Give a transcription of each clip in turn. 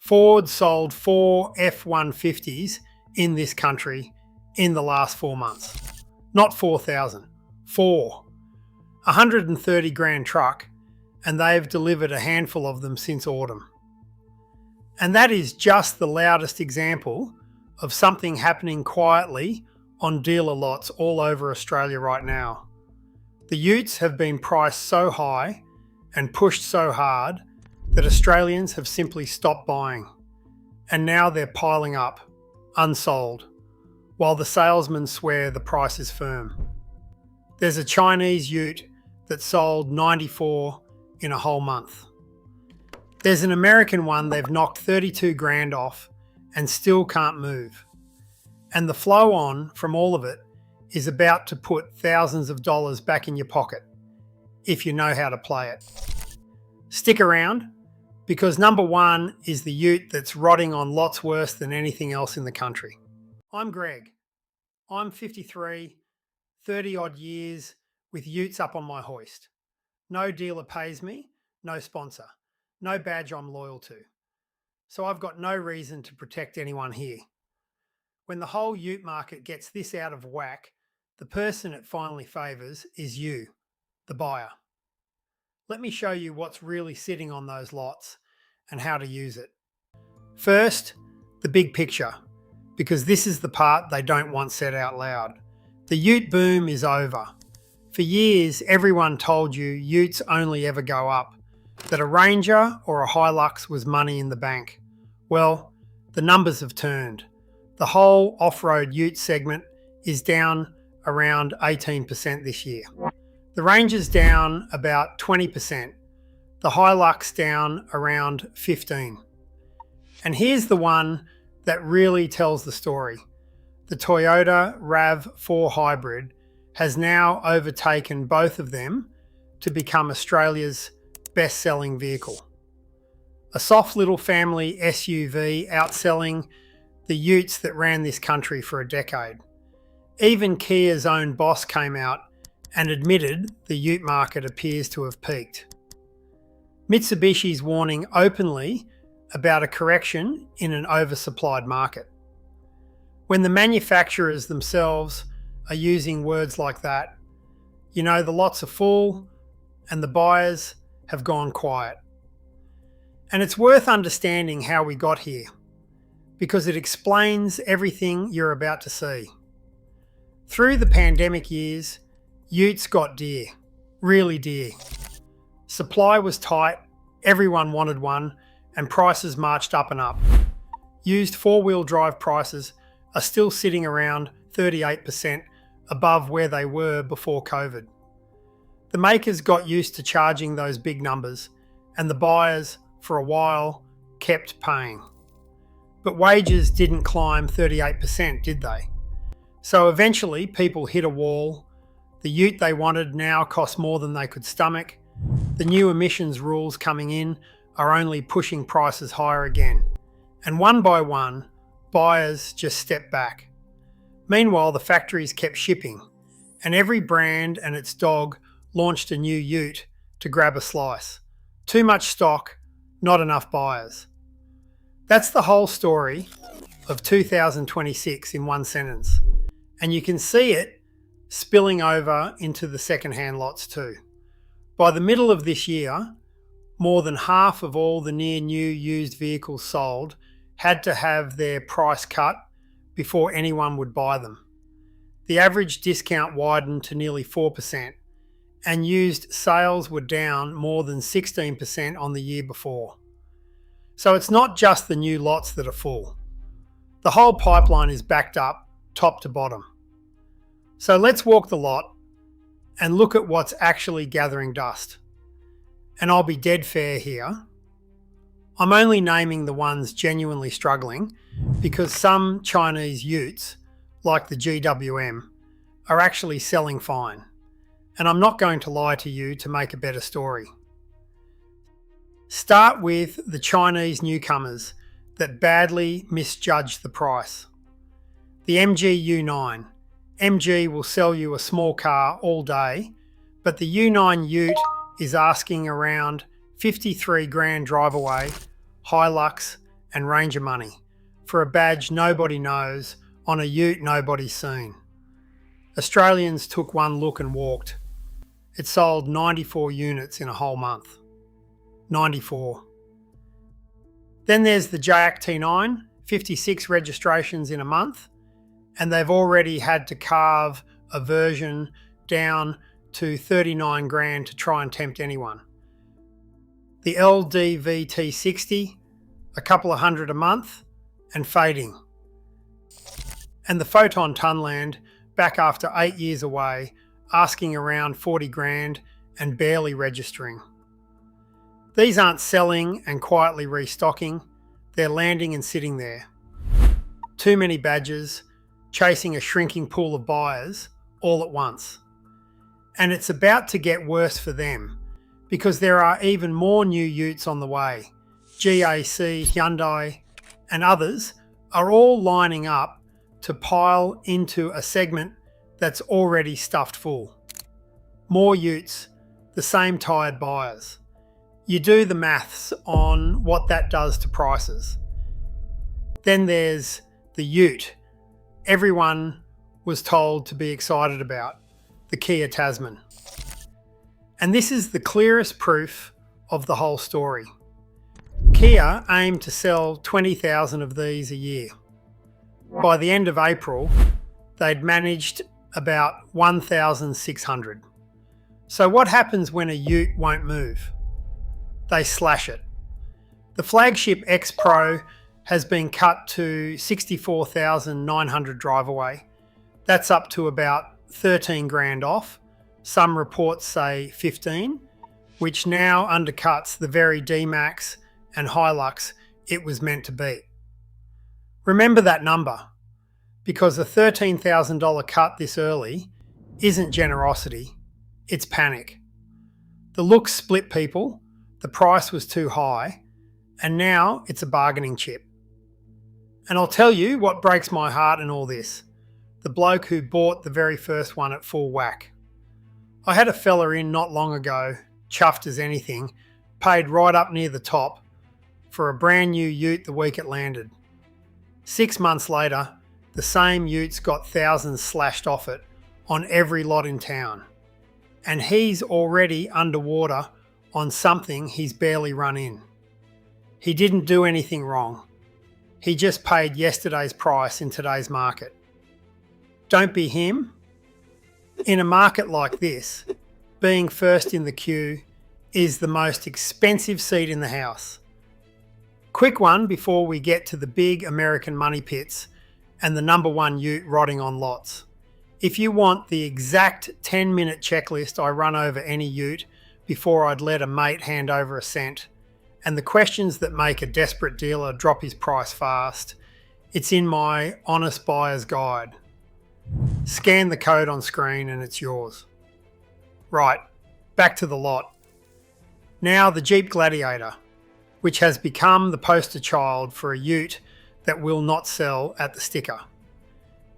Ford sold 4 F-150s in this country in the last 4 months. Not 4,000, 4. 130 grand truck, and they've delivered a handful of them since autumn. And that is just the loudest example of something happening quietly on dealer lots all over Australia right now. The utes have been priced so high and pushed so hard that Australians have simply stopped buying, and now they're piling up, unsold, while the salesmen swear the price is firm. There's a Chinese ute that sold 94 in a whole month. There's an American one they've knocked 32 grand off and still can't move. And the flow on from all of it is about to put thousands of dollars back in your pocket, if you know how to play it. Stick around, because number one is the ute that's rotting on lots worse than anything else in the country. I'm Greg. I'm 53, 30 odd years with utes up on my hoist. No dealer pays me, no sponsor, no badge I'm loyal to. So I've got no reason to protect anyone here. When the whole ute market gets this out of whack, the person it finally favours is you, the buyer. Let me show you what's really sitting on those lots and how to use it. First, the big picture, because this is the part they don't want said out loud. The ute boom is over. For years, everyone told you utes only ever go up, that a Ranger or a HiLux was money in the bank. Well, the numbers have turned. The whole off-road ute segment is down around 18% this year. The Ranger's down about 20%, the HiLux down around 15%. And here's the one that really tells the story. The Toyota RAV4 Hybrid has now overtaken both of them to become Australia's best-selling vehicle. A soft little family SUV outselling the utes that ran this country for a decade. Even Kia's own boss came out and admitted the ute market appears to have peaked. Mitsubishi's warning openly about a correction in an oversupplied market. When the manufacturers themselves are using words like that, you know the lots are full and the buyers have gone quiet. And it's worth understanding how we got here, because it explains everything you're about to see. Through the pandemic years, utes got dear, really dear. Supply was tight, everyone wanted one, and prices marched up and up. Used four-wheel drive prices are still sitting around 38% above where they were before COVID. The makers got used to charging those big numbers, and the buyers, for a while, kept paying. But wages didn't climb 38%, did they? So eventually people hit a wall. The ute they wanted now cost more than they could stomach. The new emissions rules coming in are only pushing prices higher again. And one by one, buyers just stepped back. Meanwhile, the factories kept shipping, and every brand and its dog launched a new ute to grab a slice. Too much stock, not enough buyers. That's the whole story of 2026 in one sentence. And you can see it spilling over into the second-hand lots too. By the middle of this year, more than half of all the near-new used vehicles sold had to have their price cut before anyone would buy them. The average discount widened to nearly 4%, and used sales were down more than 16% on the year before. So it's not just the new lots that are full. The whole pipeline is backed up, top to bottom. So let's walk the lot and look at what's actually gathering dust. And I'll be dead fair here. I'm only naming the ones genuinely struggling because some Chinese utes, like the GWM, are actually selling fine. And I'm not going to lie to you to make a better story. Start with the Chinese newcomers that badly misjudged the price. The MG U9. MG will sell you a small car all day, but the U9 Ute is asking around 53 grand drive away, HiLux and Ranger money for a badge nobody knows on a ute nobody's seen. Australians took one look and walked. It sold 94 units in a whole month. 94. Then there's the JAC T9, 56 registrations in a month, and they've already had to carve a version down to 39 grand to try and tempt anyone. The LDVT60, a couple of hundred a month, and fading. And the Foton Tunland, back after 8 years away, asking around 40 grand and barely registering. These aren't selling and quietly restocking, they're landing and sitting there. Too many badges, chasing a shrinking pool of buyers all at once. And it's about to get worse for them, because there are even more new utes on the way. JAC, Hyundai, and others are all lining up to pile into a segment that's already stuffed full. More utes, the same tired buyers. You do the maths on what that does to prices. Then there's the ute everyone was told to be excited about, the Kia Tasman. And this is the clearest proof of the whole story. Kia aimed to sell 20,000 of these a year. By the end of April, they'd managed about 1,600. So what happens when a ute won't move? They slash it. The flagship X Pro has been cut to 64,900 drive away. That's up to about 13 grand off. Some reports say 15, which now undercuts the very D-Max and HiLux it was meant to beat. Remember that number, because a $13,000 cut this early isn't generosity, it's panic. The looks split people, the price was too high, and now it's a bargaining chip. And I'll tell you what breaks my heart in all this. The bloke who bought the very first one at full whack. I had a fella in not long ago, chuffed as anything, paid right up near the top for a brand new ute the week it landed. 6 months later, the same ute's got thousands slashed off it on every lot in town. And he's already underwater on something he's barely run in. He didn't do anything wrong. He just paid yesterday's price in today's market. Don't be him. In a market like this, being first in the queue is the most expensive seat in the house. Quick one before we get to the big American money pits and the number one ute rotting on lots. If you want the exact 10-minute checklist I run over any ute before I'd let a mate hand over a cent, and the questions that make a desperate dealer drop his price fast, it's in my Honest Buyer's Guide. Scan the code on screen and it's yours. Right, back to the lot. Now the Jeep Gladiator, which has become the poster child for a ute that will not sell at the sticker.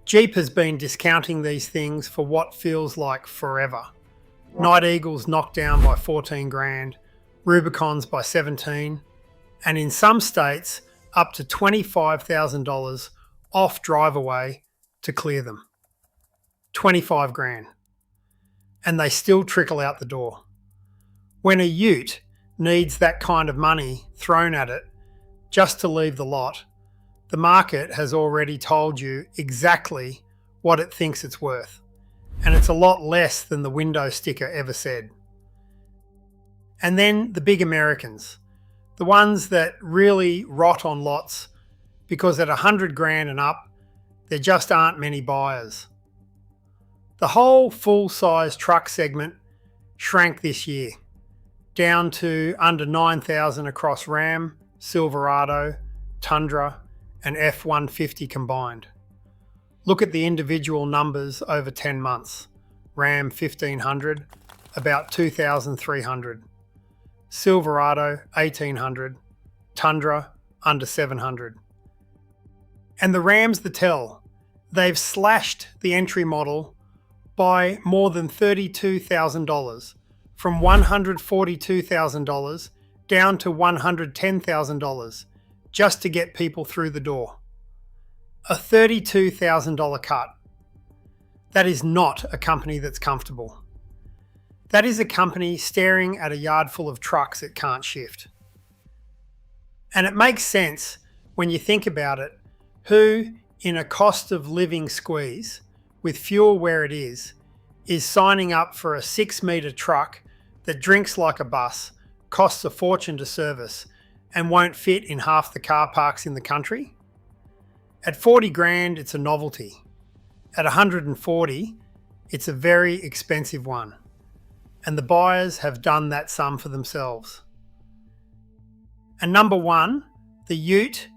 Jeep has been discounting these things for what feels like forever. Night Eagles knocked down by 14 grand, Rubicons by 17, and in some states up to $25,000 off drive away to clear them. 25 grand. And they still trickle out the door. When a ute needs that kind of money thrown at it just to leave the lot, the market has already told you exactly what it thinks it's worth. And it's a lot less than the window sticker ever said. And then the big Americans, the ones that really rot on lots because at 100 grand and up, there just aren't many buyers. The whole full-size truck segment shrank this year, down to under 9,000 across Ram, Silverado, Tundra, and F-150 combined. Look at the individual numbers over 10 months. Ram 1,500, about 2,300. Silverado 1,800. Tundra under 700. And the Ram's the tell. They've slashed the entry model by more than $32,000, from $142,000 down to $110,000, just to get people through the door. A $32,000 cut. That is not a company that's comfortable. That is a company staring at a yard full of trucks it can't shift. And it makes sense when you think about it, who in a cost of living squeeze, with fuel where it is signing up for a 6-metre truck that drinks like a bus, costs a fortune to service, and won't fit in half the car parks in the country? At 40 grand, it's a novelty. At 140, it's a very expensive one. And the buyers have done that sum for themselves. And number one, the Ute,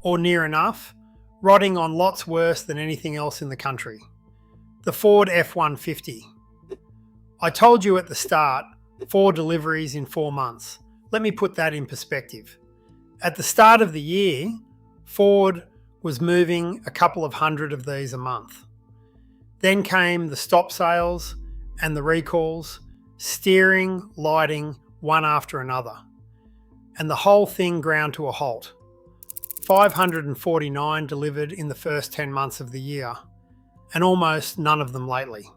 or near enough, rotting on lots worse than anything else in the country. The Ford F-150. I told you at the start, 4 deliveries in 4 months. Let me put that in perspective. At the start of the year, Ford was moving a couple of hundred of these a month. Then came the stop sales and the recalls, steering, lighting, one after another. And the whole thing ground to a halt. 549 delivered in the first 10 months of the year, and almost none of them lately.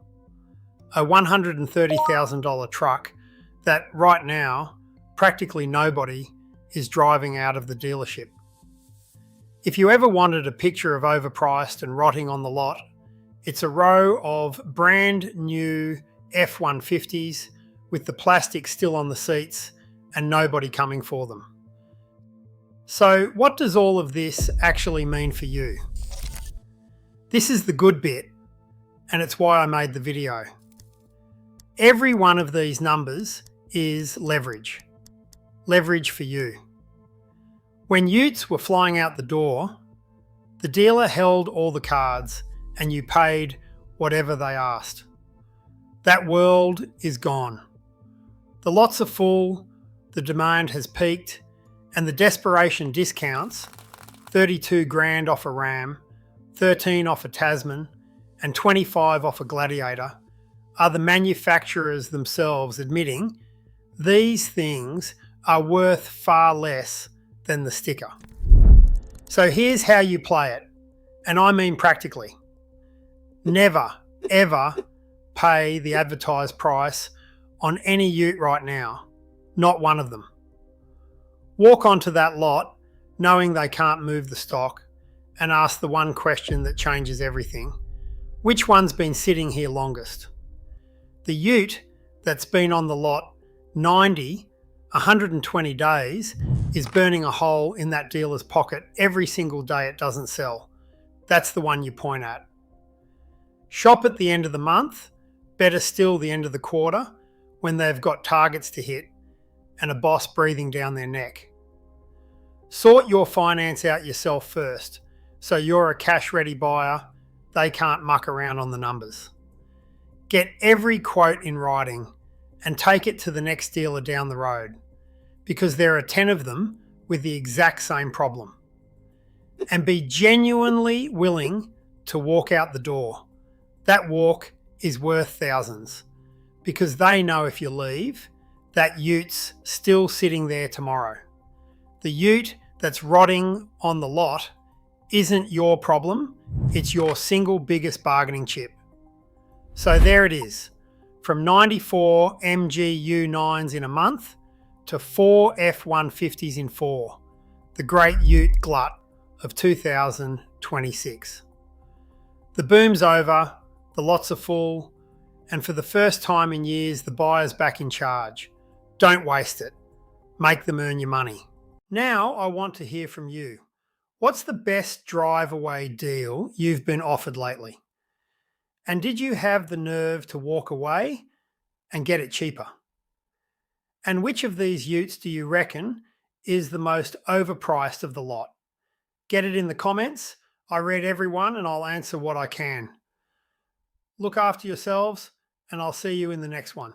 A $130,000 truck that right now, practically nobody is driving out of the dealership. If you ever wanted a picture of overpriced and rotting on the lot, it's a row of brand new F-150s with the plastic still on the seats and nobody coming for them. So what does all of this actually mean for you? This is the good bit, and it's why I made the video. Every one of these numbers is leverage. Leverage for you. When Utes were flying out the door, the dealer held all the cards and you paid whatever they asked. That world is gone. The lots are full, the demand has peaked, and the desperation discounts, 32 grand off a Ram, 13 off a Tasman, and 25 off a Gladiator, are the manufacturers themselves admitting these things are worth far less than the sticker. So here's how you play it, and I mean practically. Never, ever pay the advertised price on any Ute right now, not one of them. Walk onto that lot knowing they can't move the stock and ask the one question that changes everything. Which one's been sitting here longest? The Ute that's been on the lot 90, 120 days is burning a hole in that dealer's pocket every single day it doesn't sell. That's the one you point at. Shop at the end of the month, better still the end of the quarter, when they've got targets to hit and a boss breathing down their neck. Sort your finance out yourself first, so you're a cash-ready buyer, they can't muck around on the numbers. Get every quote in writing and take it to the next dealer down the road, because there are 10 of them with the exact same problem. And be genuinely willing to walk out the door. That walk is worth thousands, because they know if you leave, that Ute's still sitting there tomorrow. The Ute that's rotting on the lot isn't your problem, it's your single biggest bargaining chip. So there it is, from 94 MG U9s in a month to 4 F-150s in 4, the great Ute glut of 2026. The boom's over, the lots are full, and for the first time in years, the buyer's back in charge. Don't waste it. Make them earn your money. Now I want to hear from you. What's the best drive away deal you've been offered lately? And did you have the nerve to walk away and get it cheaper? And which of these Utes do you reckon is the most overpriced of the lot? Get it in the comments. I read every one and I'll answer what I can. Look after yourselves, and I'll see you in the next one.